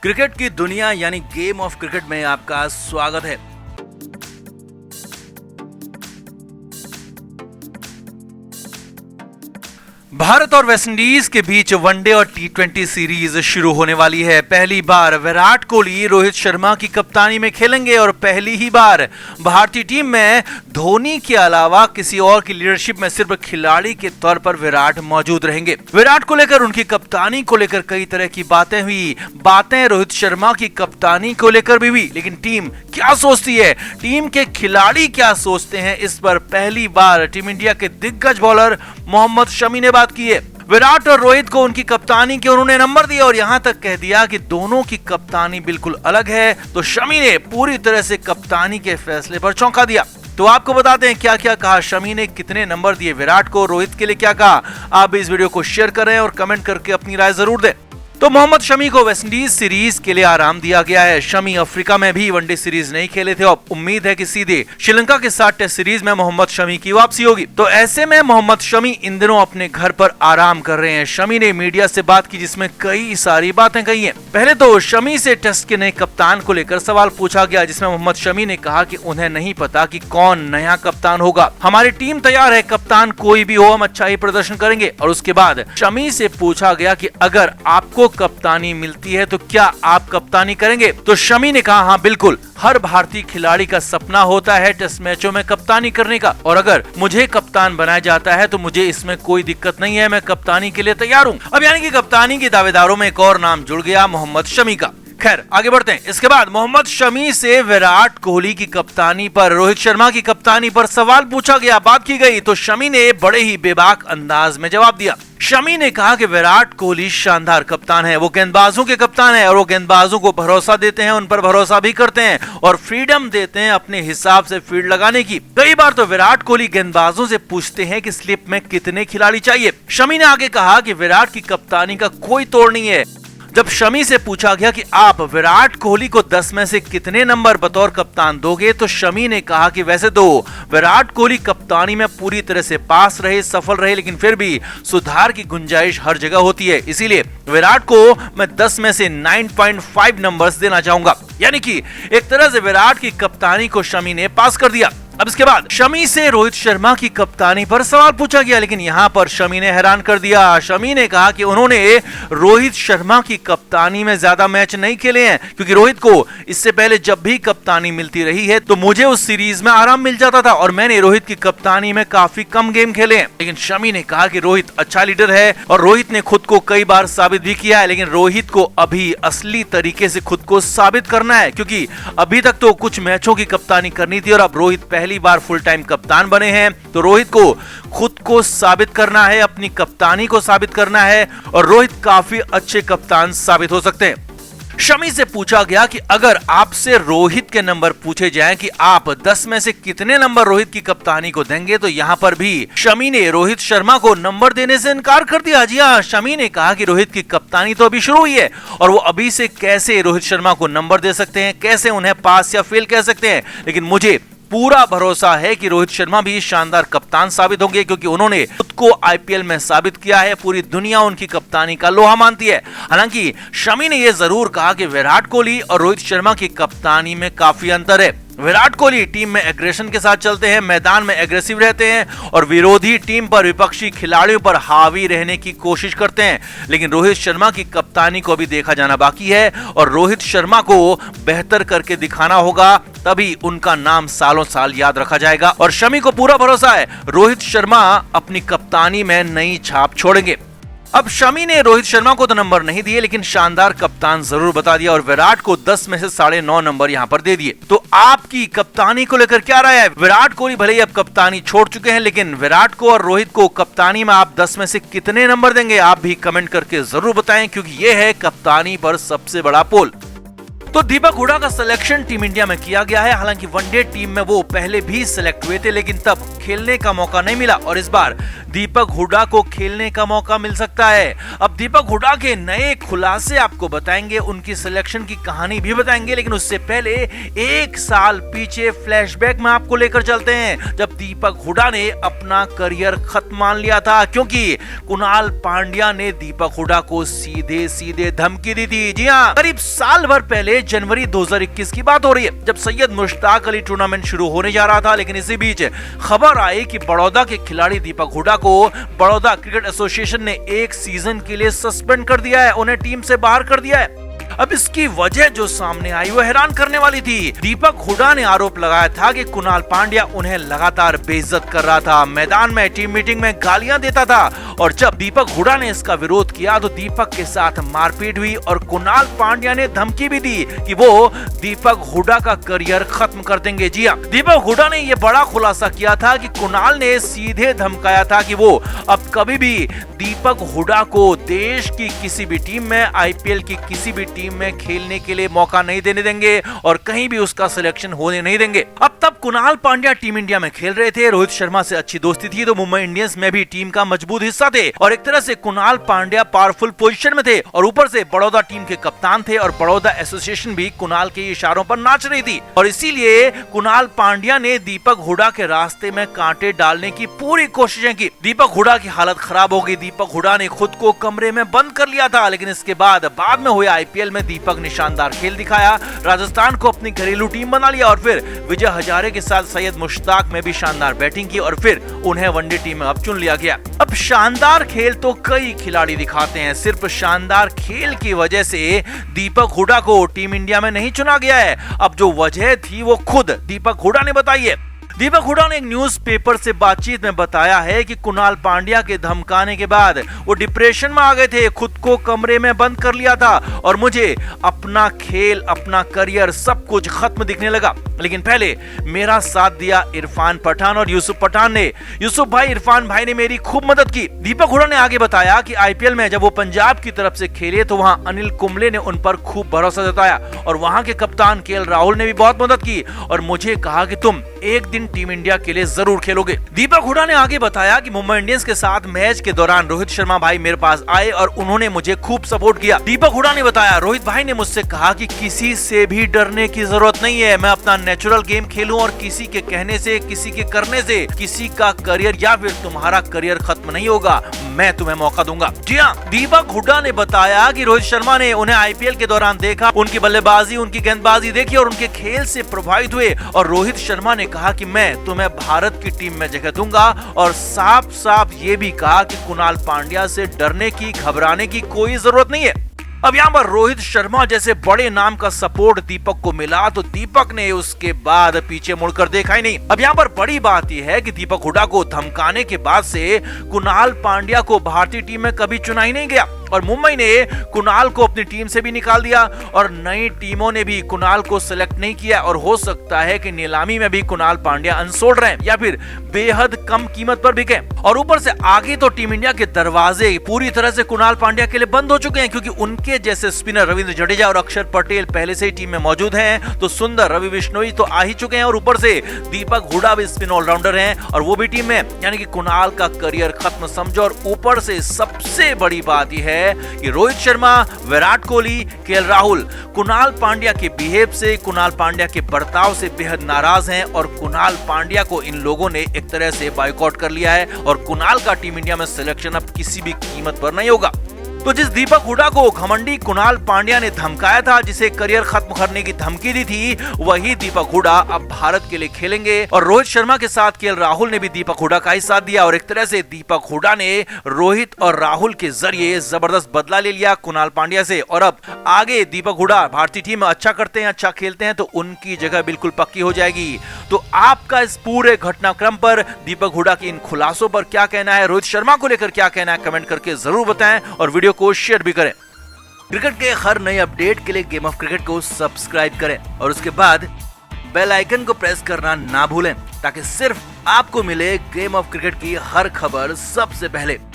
Cricket की दुनिया यानी गेम ऑफ क्रिकेट में आपका स्वागत है। भारत और वेस्टइंडीज के बीच वनडे और टी20 सीरीज शुरू होने वाली है। पहली बार विराट कोहली रोहित शर्मा की कप्तानी में खेलेंगे और पहली ही बार भारतीय टीम में धोनी के अलावा किसी और की लीडरशिप में सिर्फ खिलाड़ी के तौर पर विराट मौजूद रहेंगे। विराट को लेकर, उनकी कप्तानी को लेकर कई तरह की बातें हुई। बातें रोहित शर्मा की कप्तानी को लेकर भी हुई, लेकिन टीम क्या सोचती है, टीम के खिलाड़ी क्या सोचते हैं, इस पर पहली बार टीम इंडिया के दिग्गज बॉलर मोहम्मद शमी ने बात की है। विराट और रोहित को उनकी कप्तानी के उन्होंने नंबर दिया और यहां तक कह दिया कि दोनों की कप्तानी बिल्कुल अलग है। तो शमी ने पूरी तरह से कप्तानी के फैसले पर चौंका दिया। तो आपको बताते हैं क्या क्या कहा शमी ने, कितने नंबर दिए विराट को, रोहित के लिए क्या कहा। आप इस वीडियो को शेयर करें और कमेंट करके अपनी राय जरूर दें। तो मोहम्मद शमी को वेस्टइंडीज सीरीज के लिए आराम दिया गया है। शमी अफ्रीका में भी वनडे सीरीज नहीं खेले थे और उम्मीद है कि सीधे श्रीलंका के साथ टेस्ट सीरीज में मोहम्मद शमी की वापसी होगी। तो ऐसे में मोहम्मद शमी इन दिनों अपने घर पर आराम कर रहे हैं। शमी ने मीडिया से बात की जिसमें कई सारी बातें कही हैं। पहले तो शमी से टेस्ट के नए कप्तान को लेकर सवाल पूछा गया, जिसमें मोहम्मद शमी ने कहा कि उन्हें नहीं पता कि कौन नया कप्तान होगा। हमारी टीम तैयार है, कप्तान कोई भी हो हम अच्छा ही प्रदर्शन करेंगे। और उसके बाद शमी से पूछा गया कि अगर आपको कप्तानी मिलती है तो क्या आप कप्तानी करेंगे। तो शमी ने कहा, हाँ बिल्कुल, हर भारतीय खिलाड़ी का सपना होता है टेस्ट मैचों में कप्तानी करने का, और अगर मुझे कप्तान बनाया जाता है तो मुझे इसमें कोई दिक्कत नहीं है, मैं कप्तानी के लिए तैयार हूँ। अब यानी कि कप्तानी के दावेदारों में एक और नाम जुड़ गया, मोहम्मद शमी का। खैर आगे बढ़ते हैं। इसके बाद मोहम्मद शमी से विराट कोहली की कप्तानी पर, रोहित शर्मा की कप्तानी पर सवाल पूछा गया, बात की गई। तो शमी ने बड़े ही बेबाक अंदाज में जवाब दिया। शमी ने कहा कि विराट कोहली शानदार कप्तान है, वो गेंदबाजों के कप्तान है और वो गेंदबाजों को भरोसा देते हैं, उन पर भरोसा भी करते हैं और फ्रीडम देते हैं अपने हिसाब से फील्ड लगाने की। कई बार तो विराट कोहली गेंदबाजों से पूछते हैं कि स्लिप में कितने खिलाड़ी चाहिए। शमी ने आगे कहा कि विराट की कप्तानी का कोई तोड़ नहीं है। जब शमी से पूछा गया कि आप विराट कोहली को 10 में से कितने नंबर बतौर कप्तान दोगे, तो शमी ने कहा कि वैसे तो विराट कोहली कप्तानी में पूरी तरह से पास रहे, सफल रहे, लेकिन फिर भी सुधार की गुंजाइश हर जगह होती है। इसीलिए विराट को मैं 10 में से 9.5 नंबर्स देना चाहूंगा। यानी कि एक तरह से विराट की कप्तानी को शमी ने पास कर दिया। अब इसके बाद शमी से रोहित शर्मा की कप्तानी पर सवाल पूछा गया, लेकिन यहाँ पर शमी ने हैरान कर दिया। शमी ने कहा कि उन्होंने रोहित शर्मा की कप्तानी में ज्यादा मैच नहीं खेले हैं, क्योंकि रोहित को इससे पहले जब भी कप्तानी मिलती रही है तो मुझे उस सीरीज में आराम मिल जाता था और मैंने रोहित की कप्तानी में काफी कम गेम खेले हैं। लेकिन शमी ने कहा कि रोहित अच्छा लीडर है और रोहित ने खुद को कई बार साबित भी किया है, लेकिन रोहित को अभी असली तरीके से खुद को साबित करना है, क्योंकि अभी तक तो कुछ मैचों की कप्तानी करनी थी और अब रोहित पहली बार फुल टाइम कप्तान बने हैं। तो रोहित को खुद को साबित करना है, अपनी कप्तानी को साबित करना है और रोहित काफी अच्छे कप्तान साबित हो सकते हैं। शमी से पूछा गया कि अगर आपसे रोहित के नंबर पूछे जाएं कि आप 10 में से कितने नंबर रोहित की कप्तानी को देंगे, तो यहाँ पर भी शमी ने रोहित शर्मा को नंबर देने से इनकार कर दिया। जी हाँ, शमी ने कहा कि रोहित की कप्तानी तो अभी शुरू हुई है और वो अभी से कैसे रोहित शर्मा को नंबर दे सकते हैं, कैसे उन्हें पास या फेल कह सकते हैं। लेकिन मुझे पूरा भरोसा है कि रोहित शर्मा भी शानदार कप्तान साबित होंगे, क्योंकि उन्होंने खुद को आईपीएल में साबित किया है। पूरी दुनिया उनकी कप्तानी का लोहा मानती है। हालांकि शमी ने यह जरूर कहा कि विराट कोहली और रोहित शर्मा की कप्तानी में काफी अंतर है। विराट कोहली टीम में एग्रेशन के साथ चलते हैं, मैदान में एग्रेसिव रहते हैं और विरोधी टीम पर, विपक्षी खिलाड़ियों पर हावी रहने की कोशिश करते हैं। लेकिन रोहित शर्मा की कप्तानी को भी देखा जाना बाकी है और रोहित शर्मा को बेहतर करके दिखाना होगा, तभी उनका नाम सालों साल याद रखा जाएगा। और शमी को पूरा भरोसा है रोहित शर्मा अपनी कप्तानी में नई छाप छोड़ेंगे। अब शमी ने रोहित शर्मा को तो नंबर नहीं दिए, लेकिन शानदार कप्तान जरूर बता दिया और विराट को 10 में से 9.5 नंबर यहाँ पर दे दिए। तो आपकी कप्तानी को लेकर क्या राय है? विराट कोहली भले ही अब कप्तानी छोड़ चुके हैं, लेकिन विराट को और रोहित को कप्तानी में आप 10 में से कितने नंबर देंगे? आप भी कमेंट करके जरूर बताएं, क्योंकि ये है कप्तानी पर सबसे बड़ा पोल। तो दीपक हुडा का सिलेक्शन टीम इंडिया में किया गया है। हालांकि वनडे टीम में वो पहले भी सिलेक्ट हुए थे, लेकिन तब खेलने का मौका नहीं मिला और इस बार दीपक हुडा को खेलने का मौका मिल सकता है। अब दीपक हुडा के नए खुलासे आपको बताएंगे, उनकी सिलेक्शन की कहानी भी बताएंगे, लेकिन उससे पहले एक साल पीछे फ्लैशबैक में आपको लेकर चलते हैं, जब दीपक हुडा ने अपना करियर खत्म मान लिया था, क्योंकि कुणाल पांड्या ने दीपक हुडा को सीधे सीधे धमकी दी थी। जी हाँ, करीब साल भर पहले जनवरी 2021 की बात हो रही है, जब सैयद मुश्ताक अली टूर्नामेंट शुरू होने जा रहा था। लेकिन इसी बीच खबर आई कि बड़ौदा के खिलाड़ी दीपक हुडा को बड़ौदा क्रिकेट एसोसिएशन ने एक सीजन के लिए सस्पेंड कर दिया है, उन्हें टीम से बाहर कर दिया है। अब इसकी वजह जो सामने आई वो हैरान करने वाली थी। दीपक हुडा ने आरोप लगाया था कि कुणाल पांड्या उन्हें लगातार बेइज्जत कर रहा था, मैदान में टीम मीटिंग में गालियां देता था, और जब दीपक हुडा ने इसका विरोध किया तो दीपक के साथ मारपीट हुई और कुणाल पांड्या ने धमकी भी दी कि वो दीपक हुडा का करियर खत्म कर देंगे। जी हां, दीपक हुडा ने यह बड़ा खुलासा किया था कि कुणाल ने सीधे धमकाया था कि वो अब कभी भी दीपक हुडा को देश की किसी भी टीम में, आईपीएल की किसी भी टीम में खेलने के लिए मौका नहीं देने देंगे और कहीं भी उसका सिलेक्शन होने नहीं देंगे। अब तब कुणाल पांड्या टीम इंडिया में खेल रहे थे, रोहित शर्मा से अच्छी दोस्ती थी, तो मुंबई इंडियंस में भी टीम का मजबूत हिस्सा थे और एक तरह से कुणाल पांड्या पावरफुल पोजीशन में थे और ऊपर से बड़ौदा टीम के कप्तान थे और बड़ौदा एसोसिएशन भी कुणाल के इशारों पर नाच रही थी और इसीलिए कुणाल पांड्या ने दीपक हुडा के रास्ते में कांटे डालने की पूरी कोशिशें की। दीपक हुडा की हालत खराब हो गई, दीपक हुडा ने खुद को कमरे में बंद कर लिया था, लेकिन इसके बाद में हुए आईपीएल में दीपक ने शानदार खेल दिखाया, राजस्थान को अपनी घरेलू टीम बना लिया और फिर विजय हजारे के साथ सैयद मुश्ताक में भी शानदार बैटिंग की और फिर उन्हें वनडे टीम में अब चुन लिया गया। अब शानदार खेल तो कई खिलाड़ी दिखाते हैं, सिर्फ शानदार खेल की वजह से दीपक हुडा को टीम इंडिया में नहीं चुना गया है। अब जो वजह थी वो खुद दीपक हुडा ने बताई है। दीपक हुडा ने एक न्यूज़पेपर से बातचीत में बताया है कि कुणाल पांड्या के धमकाने के बाद वो डिप्रेशन में आ गए थे, खुद को कमरे में बंद कर लिया था और मुझे अपना खेल, अपना करियर सब कुछ खत्म दिखने लगा। लेकिन पहले मेरा साथ दिया इरफान पठान और यूसुफ पठान ने। यूसुफ भाई, इरफान भाई ने मेरी खूब मदद की। दीपक हुडा ने आगे बताया कि आईपीएल में जब वो पंजाब की तरफ से खेले तो वहां अनिल कुंबले ने उन पर खूब भरोसा जताया और वहां के कप्तान केएल राहुल ने भी बहुत मदद की और मुझे कहा कि तुम एक दिन टीम इंडिया के लिए जरूर खेलोगे। दीपक हुडा ने आगे बताया कि मुंबई इंडियंस के साथ मैच के दौरान रोहित शर्मा भाई मेरे पास आए और उन्होंने मुझे खूब सपोर्ट किया। दीपक हुडा ने बताया, रोहित भाई ने मुझसे कहा कि किसी से भी डरने की जरूरत नहीं है, मैं अपना नेचुरल गेम खेलूं और किसी के कहने से, किसी के करने से किसी का करियर या फिर तुम्हारा करियर खत्म नहीं होगा, मैं तुम्हें मौका दूंगा। जी हाँ, दीपक हुडा ने बताया कि रोहित शर्मा ने उन्हें आईपीएल के दौरान देखा, उनकी बल्लेबाजी, उनकी गेंदबाजी देखी और उनके खेल से प्रभावित हुए और रोहित शर्मा ने कहा कि मैं तुम्हें भारत की टीम में जगह दूंगा और साफ साफ ये भी कहा कि कुणाल पांड्या से डरने की, घबराने की कोई जरूरत नहीं है। अब यहाँ पर रोहित शर्मा जैसे बड़े नाम का सपोर्ट दीपक को मिला तो दीपक ने उसके बाद पीछे मुड़कर देखा ही नहीं। अब यहाँ पर बड़ी बात यह है कि दीपक हुडा को धमकाने के बाद से कुणाल पांड्या को भारतीय टीम में कभी चुना ही नहीं गया और मुंबई ने कुणाल को अपनी टीम से भी निकाल दिया और नई टीमों ने भी कुणाल को सिलेक्ट नहीं किया और हो सकता है कि नीलामी में भी कुणाल पांड्या अनसोल्ड रहे या फिर बेहद कम कीमत पर बिके। और ऊपर से आगे तो टीम इंडिया के दरवाजे पूरी तरह से कुणाल पांड्या के लिए बंद हो चुके हैं, क्योंकि उनके जैसे स्पिनर रविंद्र जडेजा और अक्षर पटेल पहले से ही टीम में मौजूद हैं, तो सुंदर, रवि बिश्नोई तो आ ही चुके हैं और ऊपर से दीपक हुडा भी स्पिन ऑलराउंडर हैं और वो भी टीम में, यानी कि कुणाल का करियर खत्म समझो। और ऊपर से सबसे बड़ी बात यह है कि रोहित शर्मा, विराट कोहली, केएल राहुल कुणाल पांड्या के बिहेव से, कुणाल पांड्या के बर्ताव से बेहद नाराज हैं और कुणाल पांड्या को इन लोगों ने एक तरह से बायकॉट कर लिया है और कुणाल का टीम इंडिया में सिलेक्शन अब किसी भी कीमत पर नहीं होगा। तो जिस दीपक हुडा को घमंडी कुणाल पांड्या ने धमकाया था, जिसे करियर खत्म करने की धमकी दी थी, वही दीपक हुडा अब भारत के लिए खेलेंगे और रोहित शर्मा के साथ केएल राहुल ने भी दीपक हुडा का ही साथ दिया और एक तरह से दीपक हुडा ने रोहित और राहुल के जरिए जबरदस्त बदला ले लिया कुणाल पांड्या से और अब आगे दीपक हुडा भारतीय टीम में अच्छा करते हैं, अच्छा खेलते हैं तो उनकी जगह बिल्कुल पक्की हो जाएगी। तो आपका इस पूरे घटनाक्रम पर, दीपक हुडा के इन खुलासों पर क्या कहना है, रोहित शर्मा को लेकर क्या कहना है, कमेंट करके जरूर बताएं और वीडियो को शेयर भी करें। क्रिकेट के हर नए अपडेट के लिए गेम ऑफ क्रिकेट को सब्सक्राइब करें और उसके बाद बेल आइकन को प्रेस करना ना भूलें ताकि सिर्फ आपको मिले गेम ऑफ क्रिकेट की हर खबर सबसे पहले।